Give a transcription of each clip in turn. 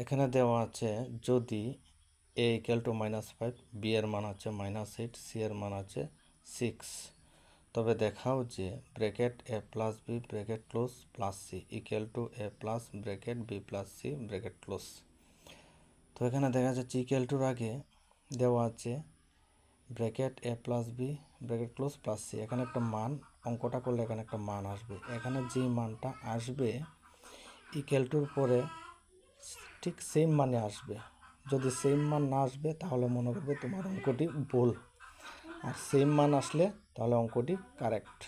এখানে দেওয়া আছে যদি a ইকুয়াল টু -5, b এর মান আছে -8, c এর মান আছে 6, তবে দেখাও যে bracket a plus b bracket close plus c equal to a plus bracket b plus c bracket close. তো এখানে দেখা যাচ্ছে ইকুয়াল টুর আগে দেওয়া আছে bracket a plus b bracket close plus c। এখানে একটা মান অঙ্কটা করলে এখানে একটা মান আসবে, এখানে যে মানটা আসবে ইকুয়াল টুর পরে ঠিক সেম মানে আসবে। যদি সেম মান না আসবে তাহলে মনে করবে তোমার অঙ্কটি ভুল, আর সেম মান আসলে তাহলে অঙ্কটি কারেক্ট।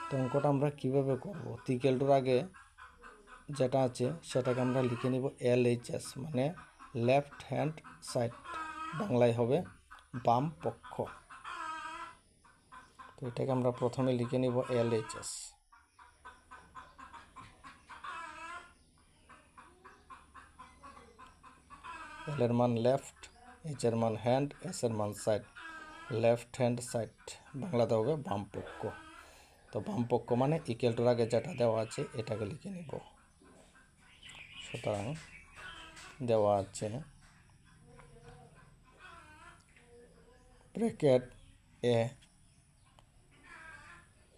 তো অঙ্কটা আমরা কীভাবে করব? ইকুয়াল টুর আগে যেটা আছে সেটাকে আমরা লিখে নিব LHS, মানে লেফট হ্যান্ড সাইড, বাংলায় হবে বাম পক্ষ। তো এটাকে আমরা প্রথমে লিখে নিব LHS। এল এর মান লেফট, এইচ এর মান হ্যান্ড, এস এর মান সাইড, লেফট হ্যান্ড সাইড, বাংলাতে হবে বাম পক্ষ। তো বাম পক্ষ মানে ইকুয়াল টুর আগে যেটা দেওয়া আছে এটাকে লিখে নিব। সুতরাং দেওয়া আছে bracket a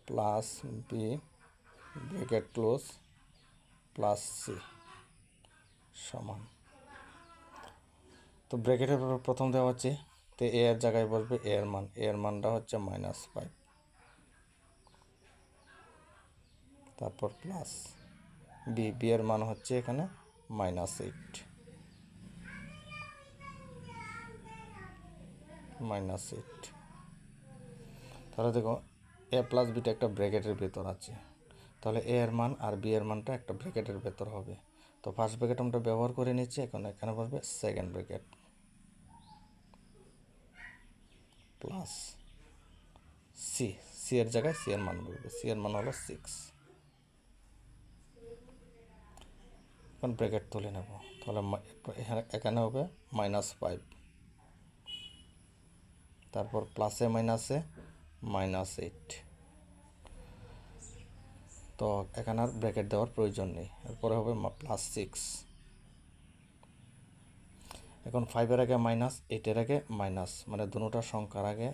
plus b bracket close plus c সমান। তো ব্র্যাকেটের প্রথম দেওয়া আছে, তো এ এর জায়গায় বসবে এ এর মান, এ এর মানটা হচ্ছে -5, তারপর প্লাস বি, বি এর মান হচ্ছে এখানে -8, তাহলে দেখো এ প্লাস বিটা একটা ব্র্যাকেটের ভেতর আছে, তাহলে এ এর মান আর বি এর মানটা একটা ব্র্যাকেটের ভেতর হবে। তো ফার্স্ট ব্র্যাকেট আমরা ব্যবহার করে নিচ্ছি, এখন এখানে বসবে second bracket plus C, C এর জায়গায় সি এর মান বলবে, সি এর মান হলো 6। এখন ব্র্যাকেট তুলে নেব, তাহলে এখানে হবে -5, তারপর প্লাসে মাইনাসে -8। তো এখানে আর ব্র্যাকেট দেওয়ার প্রয়োজন নেই, এরপরে হবে +6। এখন 5-এর আগে মাইনাস, 8-এর আগে মাইনাস, মানে দুটোটা সংখ্যার আগে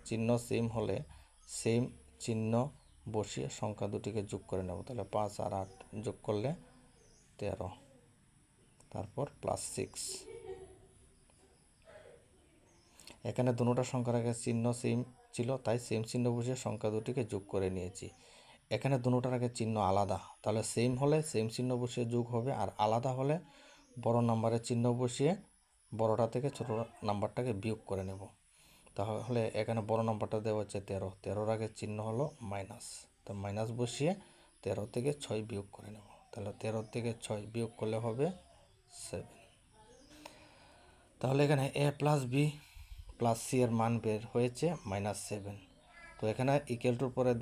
চিহ্ন সেম হলে সেম চিহ্ন বসিয়ে সংখ্যা দুটিকে যোগ করে নেব। তাহলে 5 আর 8 যোগ করলে 13, তারপর +6। এখানে দুটোটা সংখ্যার আগে চিহ্ন সেম ছিল, তাই সেম চিহ্ন বসিয়ে সংখ্যা দুটিকে যোগ করে নিয়েছি। এখানে দুটোটার আগে চিহ্ন আলাদা, তাহলে সেম হলে সেম চিহ্ন বসিয়ে যোগ হবে, আর আলাদা হলে বড় নাম্বারের চিহ্ন বসিয়ে বড়টা থেকে ছোট নাম্বারটাকে বিয়োগ করে নেব। তাহলে এখানে বড় নাম্বারটা দেওয়া হচ্ছে 13, 13-র আগে চিহ্ন হলো মাইনাস, তো মাইনাস বসিয়ে 13 থেকে 6 বিয়োগ করে নেব। তাহলে 13 থেকে 6 বিয়োগ করলে হবে 7। তাহলে এখানে এ প্লাস বি প্লাস সি এর মান বের হয়েছে -7। তো এখানে ইকুয়াল টুর পরে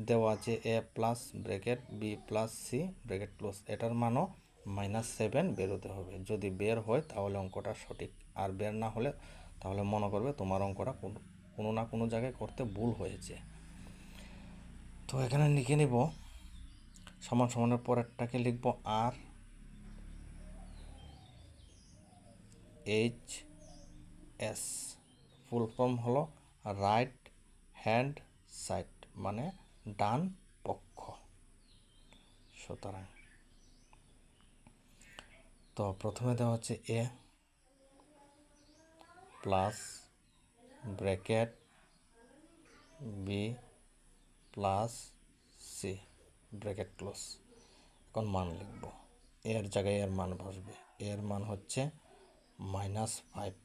দেওয়া আছে a plus bracket b plus c bracket close, এটার মানও -7 বেরোতে হবে। যদি বের হয় তাহলে অঙ্কটা সঠিক, আর বের না হলে তাহলে মনে করবে তোমার অঙ্কটা কোনো না কোনো জায়গায় করতে ভুল হয়েছে। তো এখানে লিখে নিব সমান সমানের পরেরটাকে লিখব R H S, full form হলো রাইট হ্যান্ড সাইড, মানে ডান পক্ষ। সুতরাং তো প্রথমে দেওয়া হচ্ছে a plus bracket b plus c bracket close. এখন মান লিখব, এর জায়গায় এর মান বসবে, এর মান হচ্ছে -5,